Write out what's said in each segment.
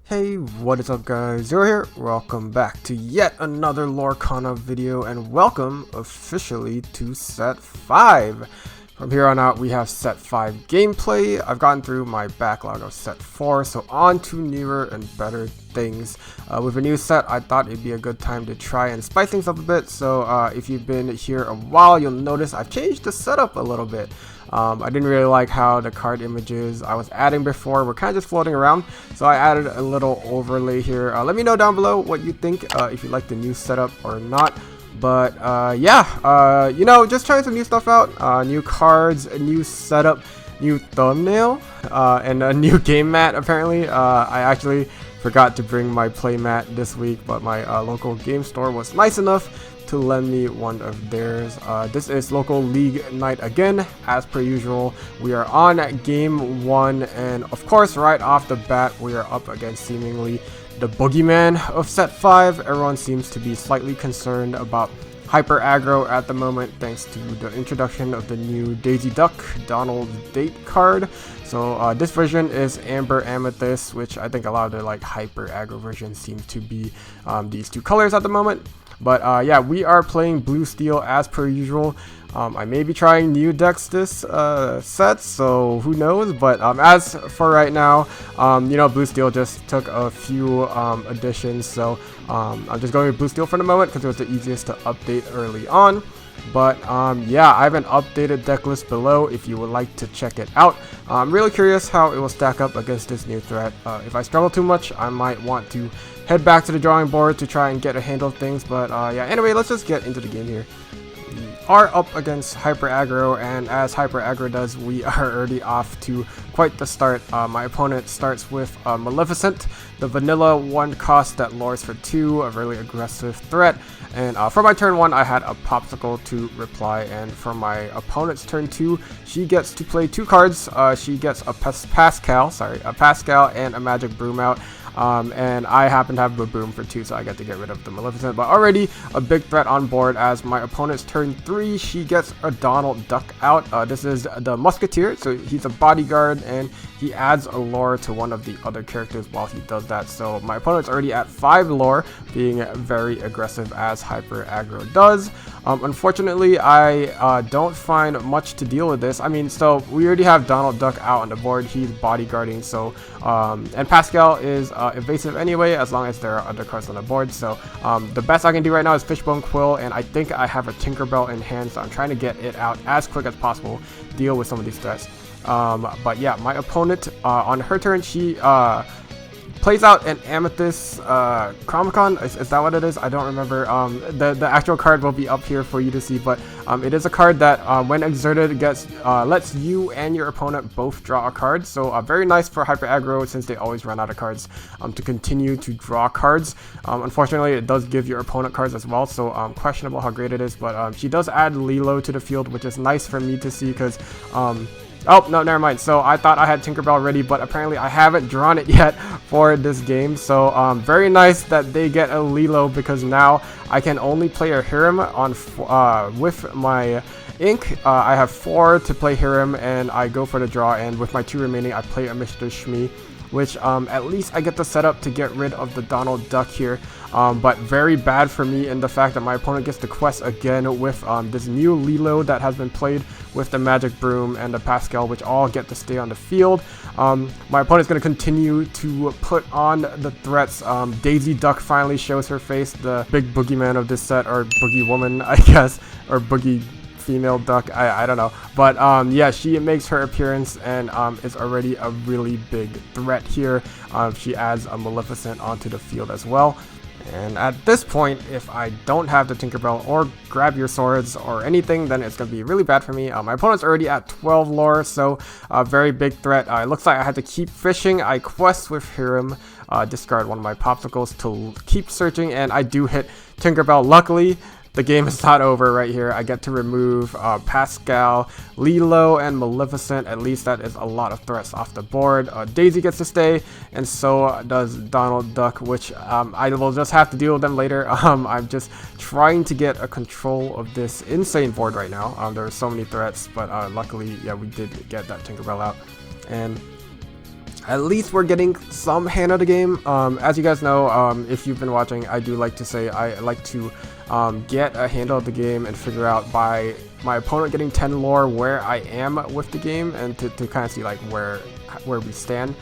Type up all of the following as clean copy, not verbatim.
Hey, what is up guys, Zero here, welcome back to yet another lorcana video and welcome officially to set 5. From here on out we have set 5 gameplay. I've gotten through my backlog of set 4, so on to newer and better things. With a new set, I thought it'd be a good time to try and spice things up a bit, so if you've been here a while, you'll notice I've changed the setup a little bit. I didn't really like how the card images I was adding before were kind of just floating around, so I added a little overlay here. Let me know down below what you think, if you like the new setup or not. But yeah, you know, just trying some new stuff out, new cards, a new setup, new thumbnail, and a new game mat apparently. I actually forgot to bring my play mat this week, but my local game store was nice enough to lend me one of theirs. This is local league night again, as per usual. We are on game 1, and of course right off the bat we are up against seemingly the boogeyman of set 5. Everyone seems to be slightly concerned about Hyper Aggro at the moment, thanks to the introduction of the new Daisy Duck Donald Date card. So this version is Amber Amethyst, which I think a lot of the like Hyper Aggro versions seem to be these two colors at the moment. But yeah, we are playing Blue Steel as per usual. I may be trying new decks this set, so who knows. But as for right now, you know, Blue Steel just took a few additions, so I'm just going with Blue Steel for the moment because it was the easiest to update early on. But yeah, I have an updated deck list below if you would like to check it out. I'm really curious how it will stack up against this new threat. If I struggle too much, I might want to head back to the drawing board to try and get a handle of things. But yeah, anyway, let's just get into the game here. We are up against Hyper Aggro, and as Hyper Aggro does, we are already off to quite the start. My opponent starts with Maleficent, the vanilla 1 cost that lures for 2, a really aggressive threat. And for my turn 1, I had a Popsicle to reply, and for my opponent's turn 2, she gets to play 2 cards. She gets a Pascal and a Magic Broom out. And I happen to have a boom for 2, so I get to get rid of the Maleficent. But already a big threat on board. As my opponent's turn 3, she gets a Donald Duck out. This is the Musketeer, so he's a bodyguard, and he adds a lore to one of the other characters while he does that. So my opponent's already at 5 lore, being very aggressive as Hyper Aggro does. Unfortunately, I don't find much to deal with this. I mean, so we already have Donald Duck out on the board. He's bodyguarding, so and Pascal is evasive anyway, as long as there are other cards on the board. So the best I can do right now is Fishbone Quill, and I think I have a Tinkerbell in hand, so I'm trying to get it out as quick as possible, deal with some of these threats. But yeah, my opponent on her turn, she plays out an Amethyst Chromicon. Is that what it is? I don't remember. The actual card will be up here for you to see, but it is a card that when exerted gets lets you and your opponent both draw a card. So very nice for Hyper Aggro, since they always run out of cards, to continue to draw cards. Unfortunately, it does give your opponent cards as well, so questionable how great it is. But she does add Lilo to the field, which is nice for me to see because oh, no, never mind. So I thought I had Tinkerbell ready, but apparently I haven't drawn it yet for this game. So very nice that they get a Lilo, because now I can only play a Hiram on with my ink. I have 4 to play Hiram, and I go for the draw, and with my 2 remaining, I play a Mr. Shmee, which at least I get the setup to get rid of the Donald Duck here. But very bad for me in the fact that my opponent gets the quest again with this new Lilo that has been played with the Magic Broom and the Pascal, which all get to stay on the field. My opponent's going to continue to put on the threats. Daisy Duck finally shows her face, the big boogeyman of this set, or boogie woman, I guess, or boogie female duck, I don't know. But yeah, she makes her appearance and is already a really big threat here. She adds a Maleficent onto the field as well. And at this point, if I don't have the Tinkerbell or grab your swords or anything, then it's going to be really bad for me. My opponent's already at 12 lore, so a very big threat. It looks like I had to keep fishing. I quest with Hiram, discard one of my Popsicles to keep searching, and I do hit Tinkerbell. Luckily, the game is not over right here. I get to remove Pascal, Lilo, and Maleficent. At least that is a lot of threats off the board. Daisy gets to stay, and so does Donald Duck, which I will just have to deal with them later. I'm just trying to get a control of this insane board right now. There are so many threats, but luckily, yeah, we did get that Tinkerbell out. And at least we're getting some hand of the game. As you guys know, if you've been watching, I do like to say I like to get a handle of the game and figure out by my opponent getting 10 lore where I am with the game, and to kind of see like where we stand.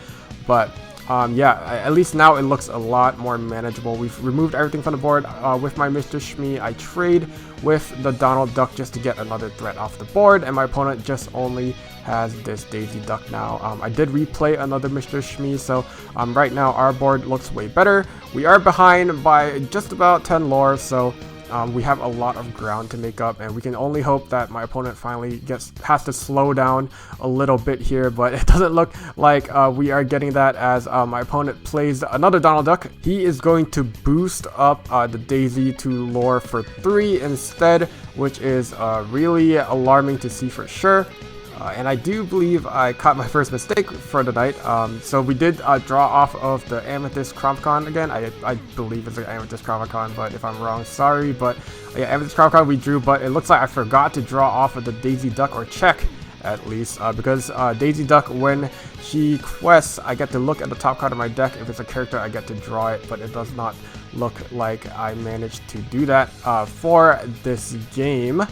But yeah, at least now it looks a lot more manageable. We've removed everything from the board. With my Mr. Shmee, I trade with the Donald Duck just to get another threat off the board, and my opponent just only has this Daisy Duck now. I did replay another Mr. Shmee, so right now our board looks way better. We are behind by just about 10 lore, so we have a lot of ground to make up, and we can only hope that my opponent finally has to slow down a little bit here, but it doesn't look like we are getting that, as my opponent plays another Donald Duck. He is going to boost up the Daisy to lore for 3 instead, which is really alarming to see for sure. And I do believe I caught my first mistake for the night. So we did draw off of the Amethyst Chronicon again. I believe it's an Amethyst Chronicon, but if I'm wrong, sorry. But yeah, Amethyst Chronicon we drew, but it looks like I forgot to draw off of the Daisy Duck, or check at least, because Daisy Duck, when she quests, I get to look at the top card of my deck. If it's a character, I get to draw it, but it does not look like I managed to do that for this game.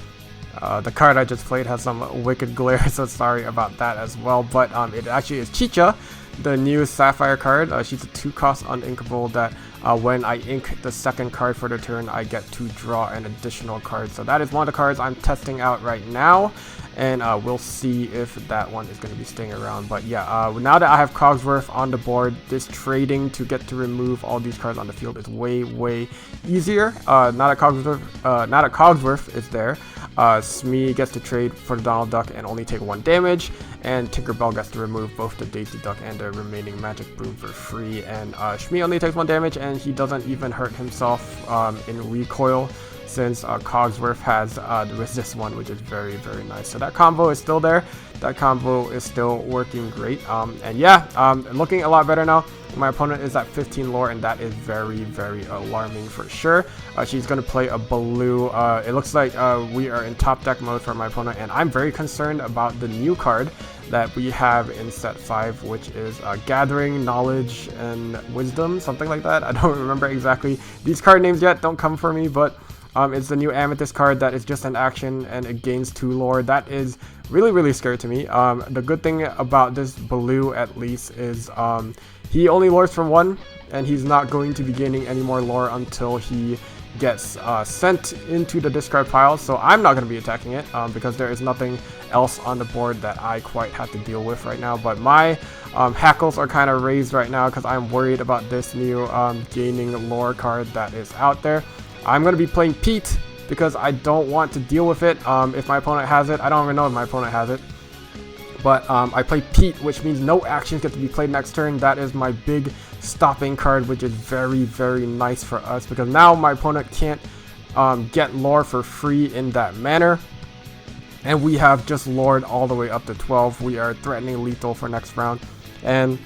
The card I just played has some wicked glare, so sorry about that as well. But it actually is Chicha, the new Sapphire card. She's a 2-cost uninkable that when I ink the second card for the turn, I get to draw an additional card. So that is one of the cards I'm testing out right now, and we'll see if that one is going to be staying around. But yeah, now that I have Cogsworth on the board, this trading to get to remove all these cards on the field is way easier. Now that Cogsworth is there, Smee gets to trade for the Donald Duck and only take 1 damage, and Tinkerbell gets to remove both the Daisy Duck and the remaining Magic Broom for free, and Shmee only takes 1 damage, and he doesn't even hurt himself in recoil, since Cogsworth has the resist one, which is very nice. So that combo is still there. That combo is still working great. And yeah, looking a lot better now. My opponent is at 15 lore, and that is very alarming for sure. She's going to play a blue. It looks like we are in top deck mode for my opponent, and I'm very concerned about the new card that we have in set 5, which is Gathering Knowledge and Wisdom, something like that. I don't remember exactly these card names yet, don't come for me, but it's the new Amethyst card that is just an action and it gains 2 lore. That is really scary to me. The good thing about this blue, at least, is he only lores from 1, and he's not going to be gaining any more lore until he gets sent into the discard pile. So I'm not going to be attacking it because there is nothing else on the board that I quite have to deal with right now. But my hackles are kind of raised right now because I'm worried about this new gaining lore card that is out there. I'm going to be playing Pete because I don't want to deal with it if my opponent has it. I don't even know if my opponent has it. But I play Pete, which means no actions get to be played next turn. That is my big stopping card, which is very nice for us, because now my opponent can't get lore for free in that manner. And we have just lored all the way up to 12. We are threatening lethal for next round. And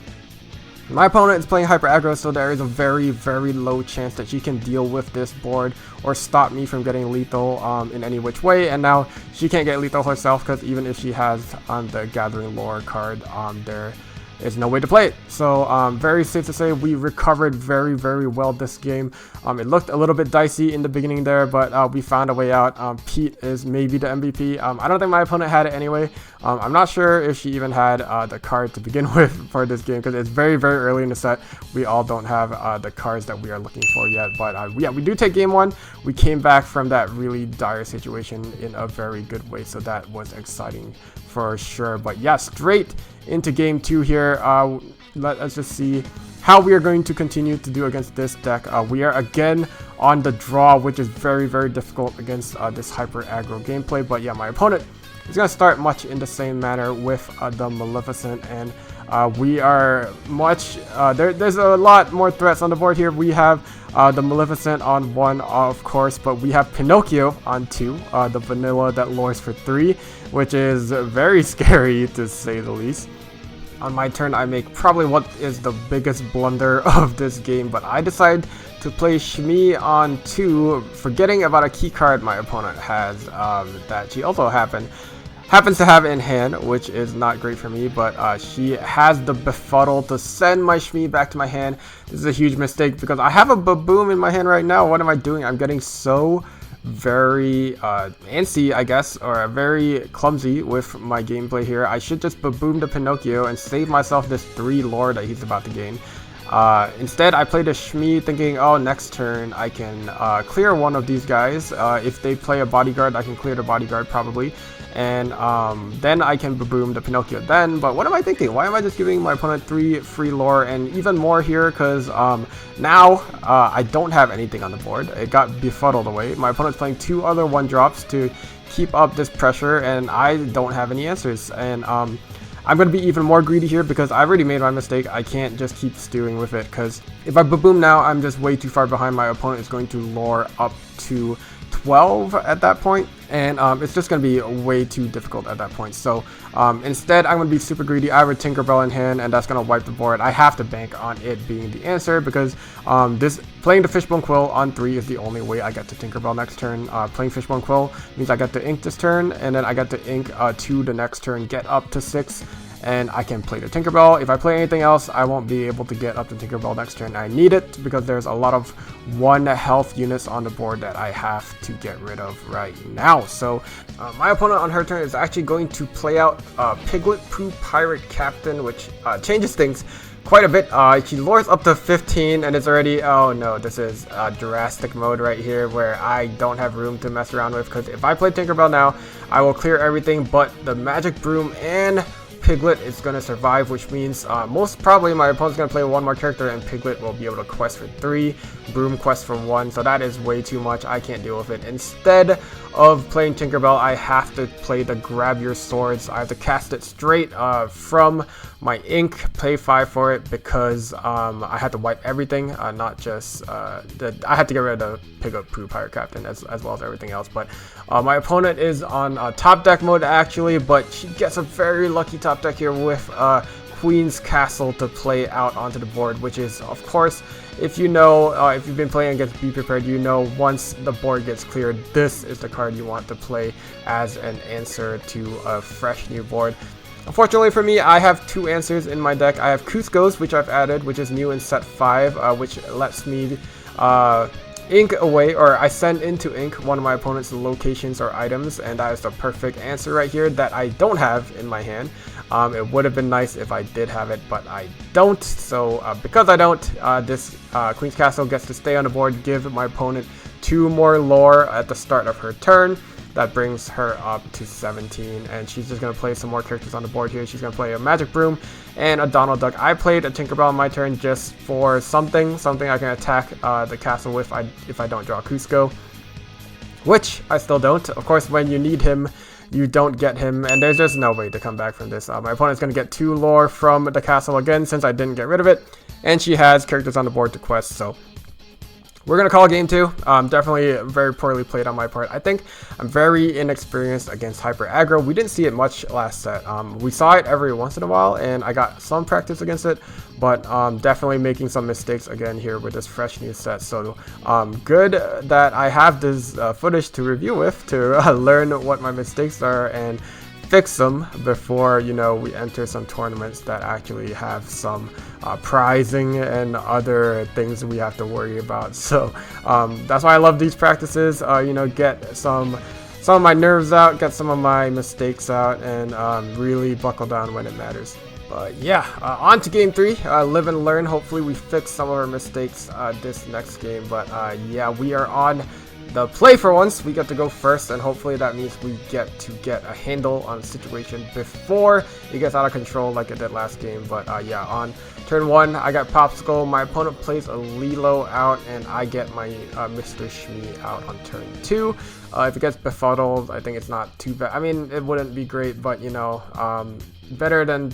my opponent is playing Hyper Aggro, so there is a very low chance that she can deal with this board or stop me from getting lethal in any which way. And now she can't get lethal herself, because even if she has the Gathering Lore card, there is no way to play it. So very safe to say we recovered very well this game. It looked a little bit dicey in the beginning there, but we found a way out. Pete is maybe the MVP. I don't think my opponent had it anyway. I'm not sure if she even had the card to begin with for this game, because it's very early in the set. We all don't have the cards that we are looking for yet. But yeah, we do take game 1. We came back from that really dire situation in a very good way, so that was exciting for sure. But yeah, straight into game 2 here. Let us just see how we are going to continue to do against this deck. We are again on the draw, which is very difficult against this Hyper Aggro gameplay. But yeah, my opponent is going to start much in the same manner with the Maleficent, and we are much there's a lot more threats on the board here. We have the Maleficent on 1, of course, but we have Pinocchio on 2, the vanilla that lures for 3, which is very scary to say the least. On my turn, I make probably what is the biggest blunder of this game, but I decide to play Shmee on 2, forgetting about a key card my opponent has that she also happened happens to have in hand, which is not great for me, but she has the Befuddle to send my Shmi back to my hand. This is a huge mistake because I have a Baboom in my hand right now. What am I doing? I'm getting so very antsy, I guess, or very clumsy with my gameplay here. I should just Baboom the Pinocchio and save myself this 3 lore that he's about to gain. Instead, I played a Shmi thinking, oh, next turn I can clear one of these guys. If they play a bodyguard, I can clear the bodyguard probably. And then I can Baboom the Pinocchio then. But what am I thinking? Why am I just giving my opponent 3 free lore and even more here? Because now I don't have anything on the board. It got befuddled away. My opponent's playing 2 other 1-drops to keep up this pressure, and I don't have any answers. And I'm going to be even more greedy here because I've already made my mistake. I can't just keep stewing with it because if I Baboom now, I'm just way too far behind. My opponent is going to lore up to 12 at that point, and it's just going to be way too difficult at that point. So instead, I'm going to be super greedy. I have a Tinkerbell in hand, and that's going to wipe the board. I have to bank on it being the answer because this playing the Fishbone Quill on 3 is the only way I get to Tinkerbell next turn. Playing Fishbone Quill means I get to ink this turn, and then I get to ink 2 the next turn, get up to 6. And I can play the Tinkerbell. If I play anything else, I won't be able to get up to Tinkerbell next turn. I need it because there's a lot of 1 health units on the board that I have to get rid of right now. So my opponent on her turn is actually going to play out Piglet Pooh Pirate Captain, which changes things quite a bit. She lures up to 15 and it's already, oh no, this is Jurassic mode right here where I don't have room to mess around with, because if I play Tinkerbell now, I will clear everything but the Magic Broom and Piglet is going to survive, which means most probably my opponent's going to play 1 more character and Piglet will be able to quest for 3, Broom quest for 1, so that is way too much. I can't deal with it. Instead of playing Tinkerbell, I have to play the Grab Your Swords. I have to cast it straight from my ink, pay 5 for it because I had to wipe everything, not just I had to get rid of the Piglet Pooh Pirate Captain as well as everything else. But my opponent is on top deck mode actually, but she gets a very lucky top deck here with Queen's Castle to play out onto the board, which is, of course, if you know, if you've been playing against Be Prepared, you know once the board gets cleared, this is the card you want to play as an answer to a fresh new board. Unfortunately for me, I have 2 answers in my deck. I have Cusco's, which I've added, which is new in set 5, which lets me ink away, or I send into ink one of my opponent's locations or items, and that is the perfect answer right here that I don't have in my hand. It would have been nice if I did have it, but I don't. So because I don't, this Queen's Castle gets to stay on the board, give my opponent 2 more lore at the start of her turn. That brings her up to 17, and she's just going to play some more characters on the board here. She's going to play a Magic Broom and a Donald Duck. I played a Tinkerbell on my turn just for something I can attack the castle with if I don't draw Cusco, which I still don't. Of course, when you need him, you don't get him, and there's just no way to come back from this. My opponent's going to get 2 lore from the castle again since I didn't get rid of it, and she has characters on the board to quest, so we're going to call game 2. Definitely very poorly played on my part. I think I'm very inexperienced against Hyper Aggro. We didn't see it much last set. We saw it every once in a while, and I got some practice against it, but definitely making some mistakes again here with this fresh new set. So good that I have this footage to review with to learn what my mistakes are and fix them before, you know, we enter some tournaments that actually have some prizing and other things we have to worry about. So that's why I love these practices. You know, get some of my nerves out, get some of my mistakes out, and really buckle down when it matters. But yeah, on to game 3. Live and learn. Hopefully we fix some of our mistakes this next game. But yeah, we are on the play for once. We get to go first, and hopefully that means we get to get a handle on the situation before it gets out of control like it did last game. But yeah, on turn 1, I got Popsicle. My opponent plays a Lilo out, and I get my Mr. Shmi out on turn 2. If it gets befuddled, I think it's not too bad. I mean, it wouldn't be great, but you know, better than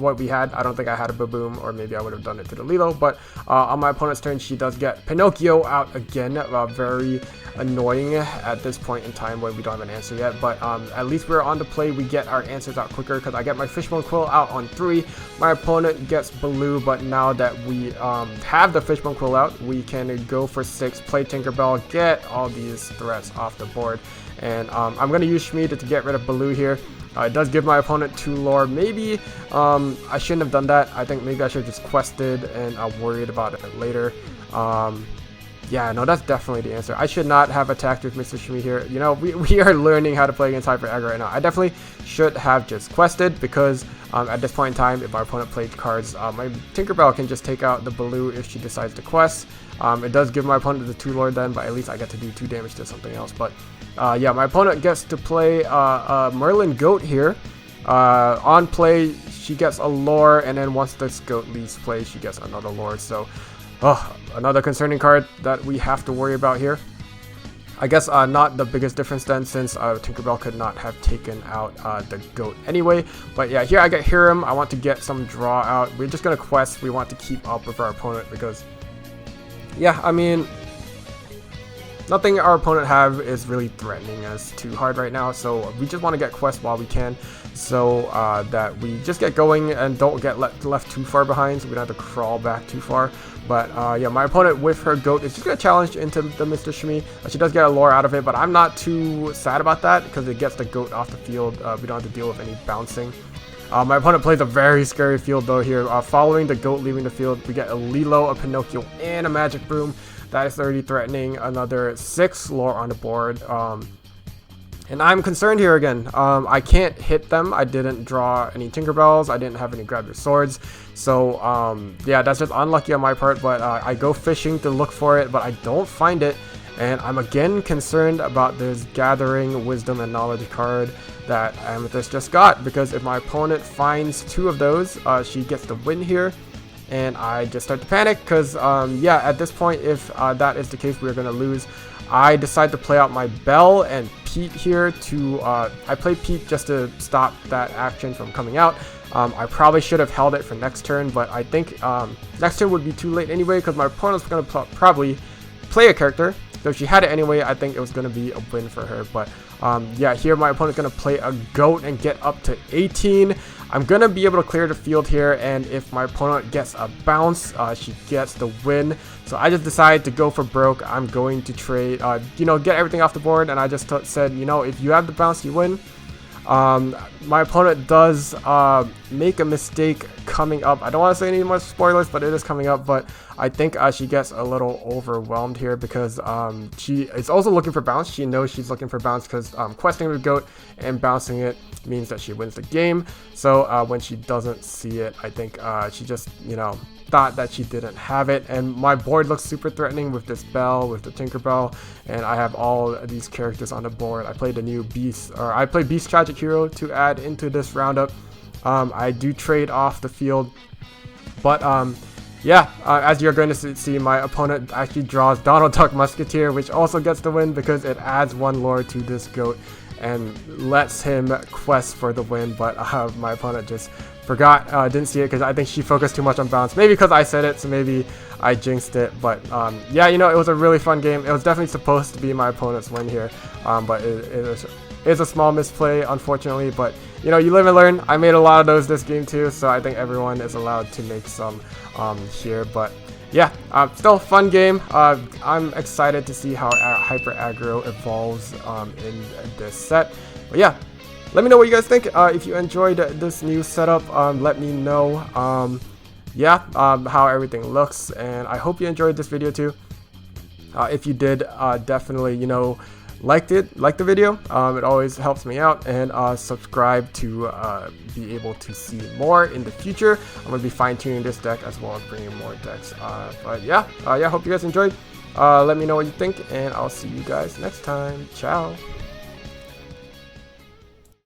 what we had. I don't think I had a Baboom, or maybe I would have done it to the Lilo, but on my opponent's turn, she does get Pinocchio out again. Very annoying at this point in time when we don't have an answer yet, but at least we're on the play. We get our answers out quicker because I get my Fishbone Quill out on 3. My opponent gets Baloo, but now that we have the Fishbone Quill out, we can go for 6, play Tinkerbell, get all these threats off the board, and I'm going to use Shmi to get rid of Baloo here. It does give my opponent 2 lore. Maybe I shouldn't have done that. I think maybe I should have just quested and worried about it later. Yeah, no, that's definitely the answer. I should not have attacked with Mr. Shmi here. You know, we are learning how to play against Hyper Aggro right now. I definitely should have just quested because at this point in time, if our opponent played cards, my Tinkerbell can just take out the Baloo if she decides to quest. It does give my opponent the 2 lore then, but at least I get to do 2 damage to something else. But yeah, my opponent gets to play Merlin Goat here. On play, she gets a lore, and then once this goat leaves play, she gets another lore. So another concerning card that we have to worry about here. I guess not the biggest difference then, since Tinkerbell could not have taken out the goat anyway. But yeah, here I get Hiram. I want to get some draw out. We're just going to quest. We want to keep up with our opponent because, yeah, I mean, nothing our opponent have is really threatening us too hard right now. So we just want to get quest while we can, so that we just get going and don't get left too far behind, so we don't have to crawl back too far. But yeah, my opponent with her goat is just going to challenge into the Mr. Shmi. She does get a lore out of it, but I'm not too sad about that because it gets the goat off the field. We don't have to deal with any bouncing. My opponent plays a very scary field though here. Following the goat leaving the field, we get a Lilo, a Pinocchio, and a Magic Broom. That is already threatening. Another 6 lore on the board. And I'm concerned here again. I can't hit them. I didn't draw any Tinkerbells. I didn't have any Grab Your Swords. So yeah, that's just unlucky on my part. But I go fishing to look for it, but I don't find it. And I'm again concerned about this Gathering Wisdom and Knowledge card that Amethyst just got. Because if my opponent finds 2 of those, she gets the win here. And I just start to panic because, yeah, at this point, if that is the case, we're going to lose. I decide to play out my Belle and Pete here to, I play Pete just to stop that action from coming out. I probably should have held it for next turn, but I think next turn would be too late anyway because my opponent's going to probably play a character. So if she had it anyway, I think it was going to be a win for her. But yeah, here my opponent's going to play a goat and get up to 18. I'm going to be able to clear the field here, and if my opponent gets a bounce, she gets the win. So I just decided to go for broke. I'm going to trade, you know, get everything off the board, and I just said, you know, if you have the bounce, you win. My opponent does make a mistake coming up. I don't want to say any more spoilers, but it is coming up. But I think she gets a little overwhelmed here because she is also looking for bounce. She knows she's looking for bounce because questing with goat and bouncing it means that she wins the game. So when she doesn't see it, I think she just, you know, thought that she didn't have it. And my board looks super threatening with this Belle, with the Tinkerbell, and I have all these characters on the board. I played a new Beast, or I played Beast Tragic Hero to add into this roundup. I do trade off the field, but yeah, as you're going to see, my opponent actually draws Donald Duck Musketeer, which also gets the win because it adds 1 lore to this goat and lets him quest for the win. But my opponent just forgot, didn't see it because I think she focused too much on bounce. Maybe because I said it, so maybe I jinxed it. But yeah, you know, it was a really fun game. It was definitely supposed to be my opponent's win here, but it's a small misplay, unfortunately. But you know, you live and learn. I made a lot of those this game too, so I think everyone is allowed to make some here. But yeah, still a fun game. I'm excited to see how Hyper Aggro evolves in this set. But yeah, let me know what you guys think. If you enjoyed this new setup, let me know yeah, how everything looks, and I hope you enjoyed this video too. If you did, definitely, you know, like the video. It always helps me out, and subscribe to be able to see more in the future. I'm going to be fine-tuning this deck as well as bringing more decks. But yeah, hope you guys enjoyed. Let me know what you think, and I'll see you guys next time. Ciao.